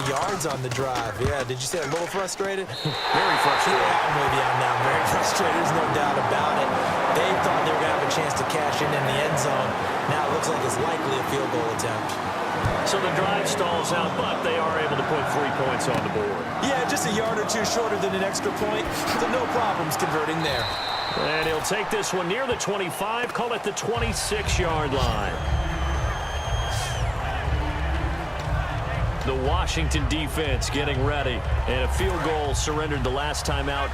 yards on the drive. Yeah, did you say a little frustrated? Very frustrated. Yeah, I'm with you on that. Very frustrated. There's no doubt about it. They thought they were going to have a chance to cash in the end zone. Now it looks like it's likely a field goal attempt. So the drive stalls out, but they are able to put 3 points on the board. Yeah, just a yard or two shorter than an extra point, so no problems converting there. And he'll take this one near the 25, call it the 26-yard line. The Washington defense getting ready, and a field goal surrendered the last time out.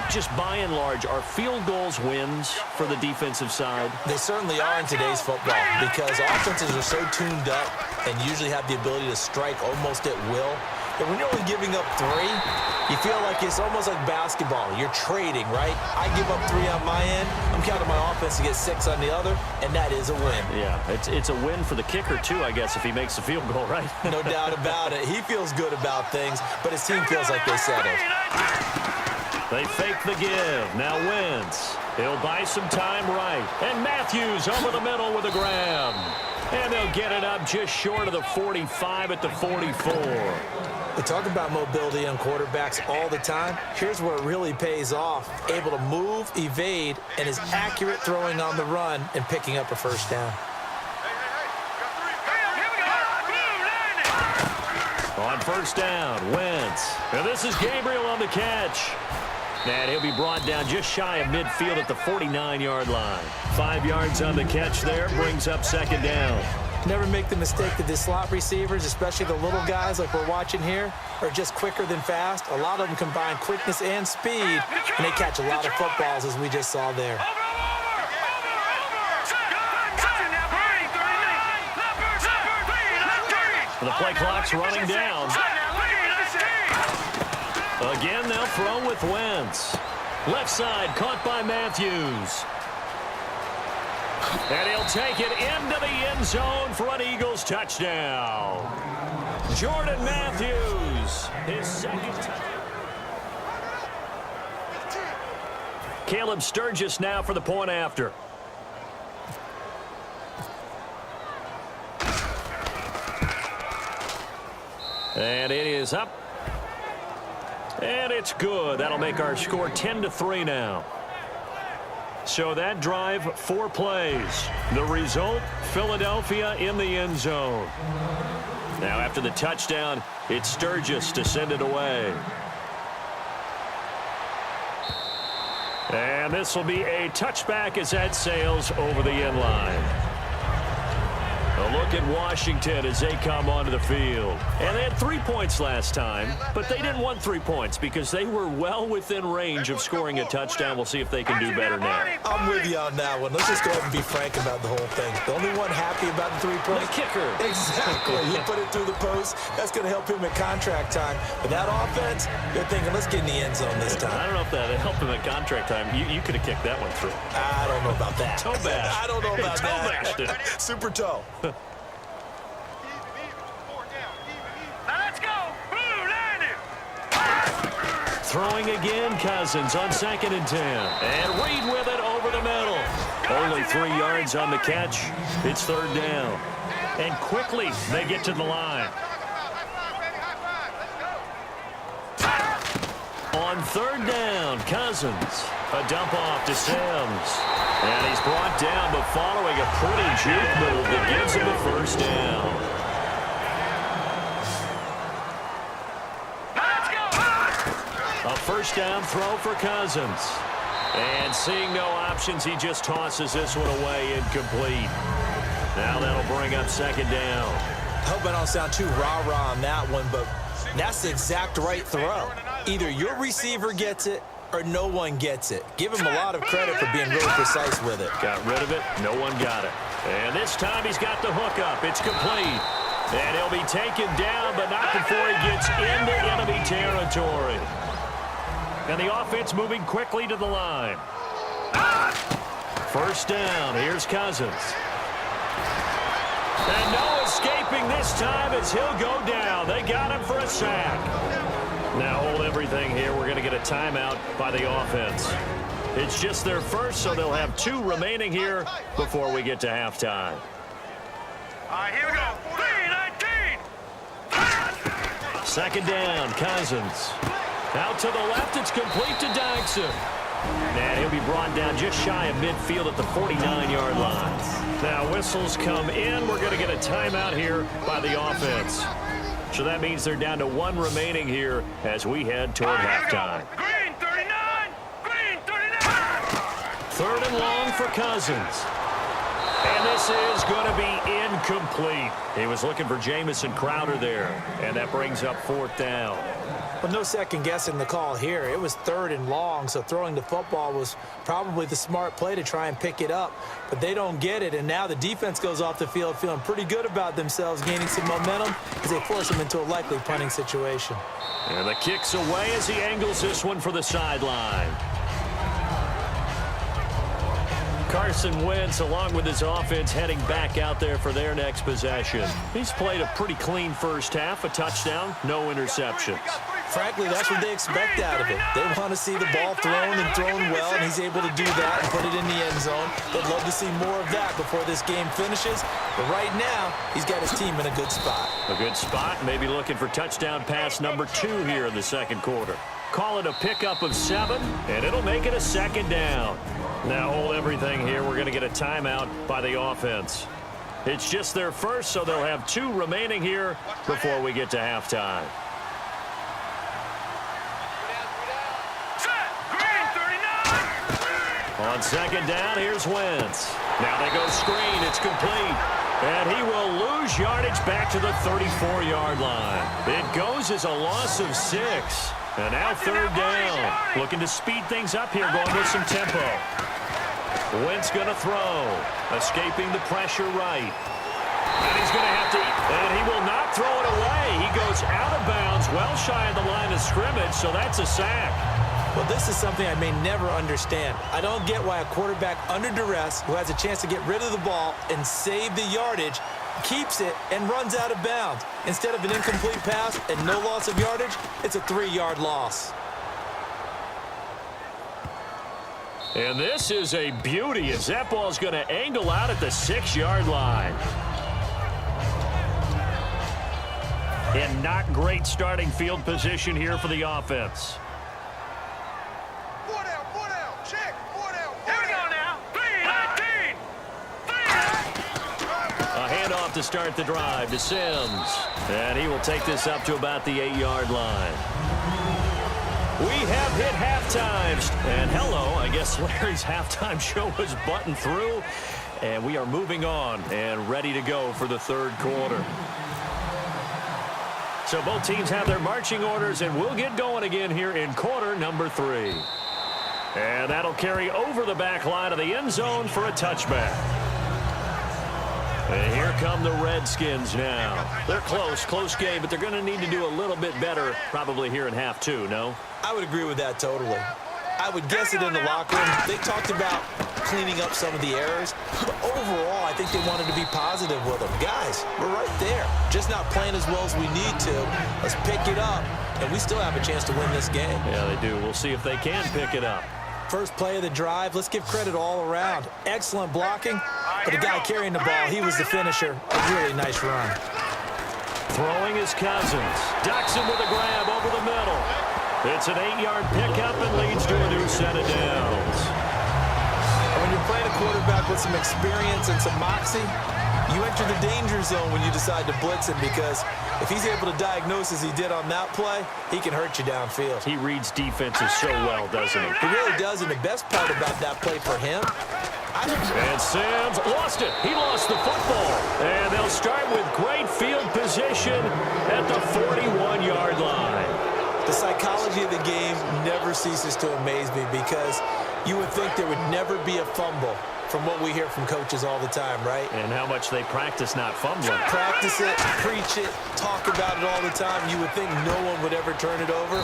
Just by and large, are field goals wins for the defensive side? They certainly are in today's football because offenses are so tuned up and usually have the ability to strike almost at will. But when you're only giving up 3, you feel like it's almost like basketball. You're trading, right? I give up 3 on my end. I'm counting my offense to get 6 on the other, and that is a win. Yeah, it's a win for the kicker, too, I guess, if he makes the field goal, right? No doubt about it. He feels good about things, but his team feels like they settled. They fake the give. Now Wentz. He'll buy some time right. And Matthews over the middle with a grab. And they'll get it up just short of the 45 at the 44. We talk about mobility on quarterbacks all the time. Here's where it really pays off. Able to move, evade, and is accurate throwing on the run and picking up a first down. On first down, Wentz. And this is Gabriel on the catch. And he'll be brought down just shy of midfield at the 49-yard line. 5 yards on the catch there, brings up second down. Never make the mistake that the slot receivers, especially the little guys like we're watching here, are just quicker than fast. A lot of them combine quickness and speed, and they catch a lot of footballs, as we just saw there. The play clock's running down. Again, they'll throw with Wentz. Left side, caught by Matthews. And he'll take it into the end zone for an Eagles touchdown. Jordan Matthews, his second touchdown. Caleb Sturgis now for the point after. And it is up. And it's good. That'll make our score 10-3 now. So that drive, 4 plays. The result, Philadelphia in the end zone. Now after the touchdown, it's Sturgis to send it away. And this will be a touchback as that sails over the end line. A look at Washington as they come onto the field. And they had 3 points last time, but they didn't want 3 points because they were well within range of scoring a touchdown. We'll see if they can do better now. I'm with you on that one. Let's just go ahead and be frank about the whole thing. The only one happy about the 3 points? The kicker. Exactly. He put it through the post. That's going to help him at contract time. But that offense, they're thinking, let's get in the end zone this time. I don't know if that helped him at contract time. You could have kicked that one through. I don't know about that. Toe bash. I don't know about that. Super toe. Throwing again, Cousins on 2nd and 10. And Reed with it over the middle. Only 3 yards on the catch. It's 3rd down. And quickly they get to the line. On 3rd down, Cousins. A dump off to Sims. And he's brought down, but following a pretty juke move that gives him the first down. A first down throw for Cousins. And seeing no options, he just tosses this one away incomplete. Now that'll bring up 2nd down. I hope I don't sound too rah-rah on that one, but that's the exact right throw. Either your receiver gets it or no one gets it. Give him a lot of credit for being really precise with it. Got rid of it. No one got it. And this time he's got the hook up. It's complete. And he'll be taken down, but not before he gets into enemy territory. And the offense moving quickly to the line. First down. Here's Cousins. And no escaping this time as he'll go down. They got him for a sack. Now hold everything here. We're going to get a timeout by the offense. It's just their first, so they'll have 2 remaining here before we get to halftime. All right, here we go. 3-19. Second down, Cousins. Out to the left, it's complete to Dyson. And he'll be brought down just shy of midfield at the 49-yard line. Now whistles come in. We're going to get a timeout here by the offense. So that means they're down to one remaining here as we head toward halftime. Green 39! Green 39! Third and long for Cousins. And this is going to be incomplete. He was looking for Jamison Crowder there. And that brings up fourth down. Well, no second guessing the call here. It was third and long, so throwing the football was probably the smart play to try and pick it up. But they don't get it, and now the defense goes off the field feeling pretty good about themselves, gaining some momentum as they force them into a likely punting situation. And the kick's away as he angles this one for the sideline. Carson Wentz, along with his offense, heading back out there for their next possession. He's played a pretty clean first half, a touchdown, no interceptions. Frankly, that's what they expect out of it. They want to see the ball thrown and thrown well, and he's able to do that and put it in the end zone. They'd love to see more of that before this game finishes. But right now, he's got his team in a good spot. A good spot, maybe looking for touchdown pass number 2 here in the second quarter. Call it a pickup of 7, and it'll make it a second down. Now hold everything here. We're going to get a timeout by the offense. It's just their first, so they'll have 2 remaining here before we get to halftime. On second down, here's Wentz. Now they go screen. It's complete. And he will lose yardage back to the 34-yard line. It goes as a loss of 6. And now third down. Looking to speed things up here, going with some tempo. Wentz going to throw. Escaping the pressure right. And he's going to have to, and he will not throw it away. He goes out of bounds, well shy of the line of scrimmage, so that's a sack. Well, this is something I may never understand. I don't get why a quarterback under duress who has a chance to get rid of the ball and save the yardage keeps it and runs out of bounds. Instead of an incomplete pass and no loss of yardage, it's a 3-yard loss. And this is a beauty as that ball's going to angle out at the 6-yard line. And not great starting field position here for the offense. To start the drive to Sims. And he will take this up to about the 8-yard line. We have hit halftime. And hello, I guess Larry's halftime show was buttoned through. And we are moving on and ready to go for the third quarter. So both teams have their marching orders, and we'll get going again here in quarter number 3. And that'll carry over the back line of the end zone for a touchback. And here come the Redskins now. They're close game, but they're going to need to do a little bit better probably here in half 2, no? I would agree with that totally. I would guess it in the locker room. They talked about cleaning up some of the errors, but overall, I think they wanted to be positive with them. Guys, we're right there. Just not playing as well as we need to. Let's pick it up, and we still have a chance to win this game. Yeah, they do. We'll see if they can pick it up. First play of the drive, let's give credit all around. Excellent blocking, but the guy carrying the ball, he was the finisher. A really nice run. Throwing is Cousins. Duckson with a grab over the middle. It's an 8-yard pickup and leads to a new set of downs. And when you're playing a quarterback with some experience and some moxie, you enter the danger zone when you decide to blitz him, because if he's able to diagnose as he did on that play, he can hurt you downfield. He reads defenses so well, doesn't he? He really does, and the best part about that play for him, and Sims lost it. He lost the football. And they'll start with great field position at the 41-yard line. The psychology of the game never ceases to amaze me, because you would think there would never be a fumble from what we hear from coaches all the time, right? And how much they practice not fumbling. Practice it, preach it, talk about it all the time. You would think no one would ever turn it over.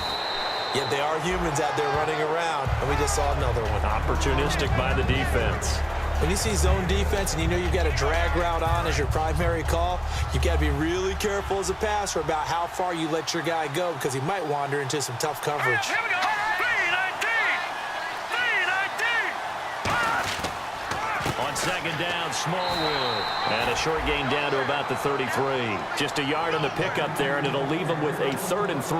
Yet they are humans out there running around, and we just saw another one. Opportunistic by the defense. When you see zone defense and you know you've got a drag route on as your primary call, you've got to be really careful as a passer about how far you let your guy go, because he might wander into some tough coverage. Here we go. 3-19. 3-19. On second down, Smallwood. And a short gain down to about the 33. Just a yard on the pickup there, and it'll leave them with a 3rd and 3.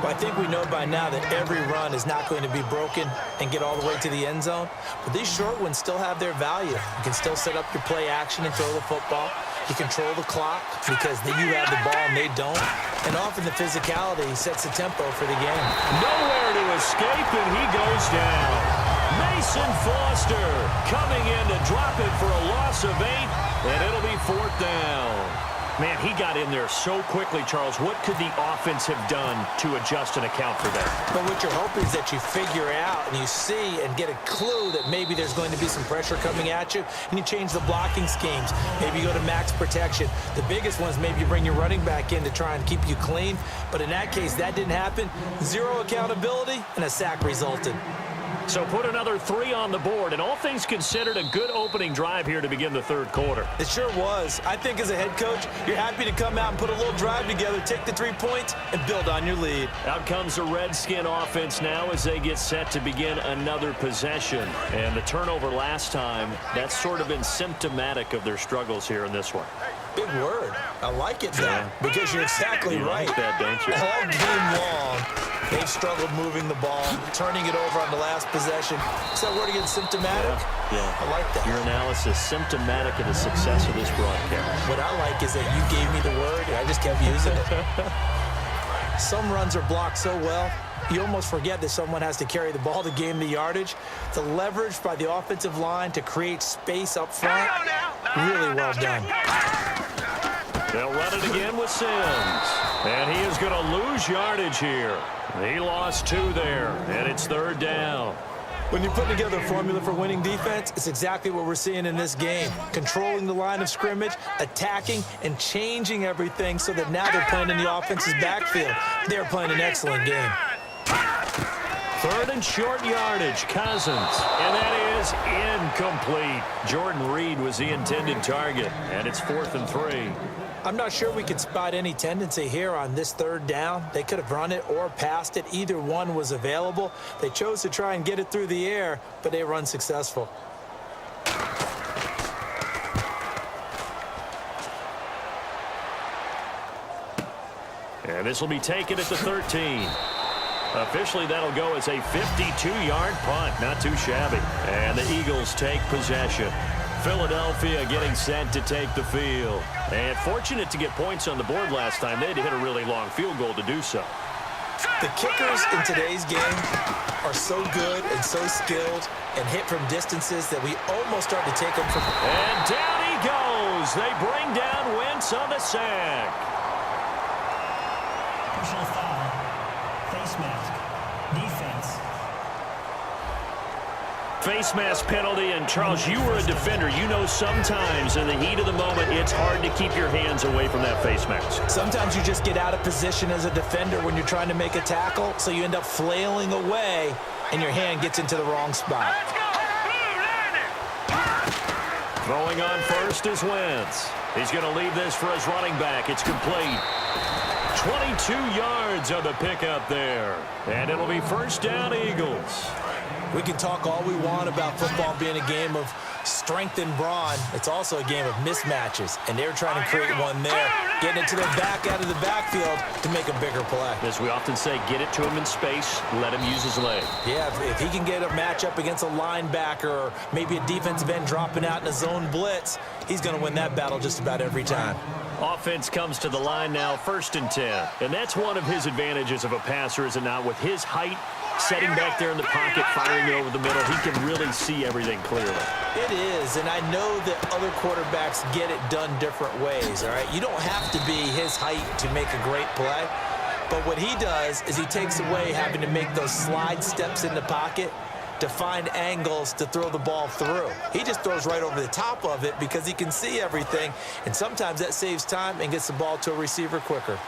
Well, I think we know by now that every run is not going to be broken and get all the way to the end zone. But these short ones still have their value. You can still set up your play action and throw the football. You control the clock because then you have the ball and they don't. And often the physicality sets the tempo for the game. Nowhere to escape, and he goes down. Mason Foster coming in to drop it for a loss of 8, and it'll be 4th down. Man, he got in there so quickly, Charles. What could the offense have done to adjust and account for that? But what you're hoping is that you figure out and you see and get a clue that maybe there's going to be some pressure coming at you, and you change the blocking schemes. Maybe you go to max protection. The biggest one is maybe you bring your running back in to try and keep you clean. But in that case, that didn't happen. 0 accountability, and a sack resulted. So put another 3 on the board, and all things considered, a good opening drive here to begin the 3rd quarter. It sure was. I think as a head coach, you're happy to come out and put a little drive together, take the 3 points, and build on your lead. Out comes the Redskin offense now as they get set to begin another possession. And the turnover last time, that's sort of been symptomatic of their struggles here in this one. Big word. I like it, though, because you're exactly right. Like that, don't you? All game long, they've struggled moving the ball, turning it over on the last possession. Is that word again, symptomatic? Yeah. I like that. Your analysis, symptomatic of the success of this broadcast. What I like is that you gave me the word, and I just kept using it. Some runs are blocked so well, you almost forget that someone has to carry the ball to gain the yardage. The leverage by the offensive line to create space up front, really well done. They'll run it again with Sims. And he is going to lose yardage here. He lost 2 there, and it's 3rd down. When you put together a formula for winning defense, it's exactly what we're seeing in this game. Controlling the line of scrimmage, attacking, and changing everything so that now they're playing in the offense's backfield. They're playing an excellent game. 3rd and short yardage, Cousins. And that is incomplete. Jordan Reed was the intended target, and it's 4th and 3. I'm not sure we could spot any tendency here on this 3rd down. They could have run it or passed it. Either one was available. They chose to try and get it through the air, but they were unsuccessful. And this will be taken at the 13. Officially, that'll go as a 52-yard punt. Not too shabby. And the Eagles take possession. Philadelphia getting set to take the field. And fortunate to get points on the board last time. They had to hit a really long field goal to do so. The kickers in today's game are so good and so skilled and hit from distances that we almost start to take them for... And down he goes. They bring down Wentz on the sack. Personal foul. Face mask. Defense. Face mask penalty, and Charles, you were a defender. You know sometimes in the heat of the moment, it's hard to keep your hands away from that face mask. Sometimes you just get out of position as a defender when you're trying to make a tackle, so you end up flailing away, and your hand gets into the wrong spot. Throwing on first is Wentz. He's going to leave this for his running back. It's complete. 22 yards on the pickup there. And it'll be 1st down, Eagles. We can talk all we want about football being a game of strength and brawn. It's also a game of mismatches, and they're trying to create one there, getting it to their back out of the backfield to make a bigger play. As we often say, get it to him in space, let him use his leg. Yeah, if he can get a matchup against a linebacker or maybe a defensive end dropping out in a zone blitz, he's going to win that battle just about every time. Offense comes to the line now, 1st and 10. And that's one of his advantages of a passer, is it not? With his height, setting back there in the pocket, firing it over the middle, he can really see everything clearly. It is, and I know that other quarterbacks get it done different ways, all right? You don't have to be his height to make a great play, but what he does is he takes away having to make those slide steps in the pocket to find angles to throw the ball through. He just throws right over the top of it because he can see everything, and sometimes that saves time and gets the ball to a receiver quicker.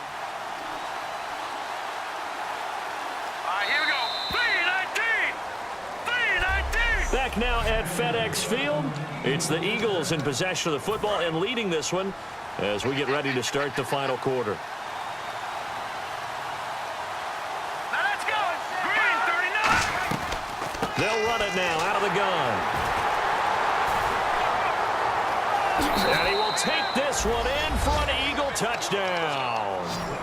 Back now at FedEx Field, it's the Eagles in possession of the football and leading this one as we get ready to start the final quarter. Now let's go. Green 39. They'll run it now out of the gun. And he will take this one in for an Eagle touchdown.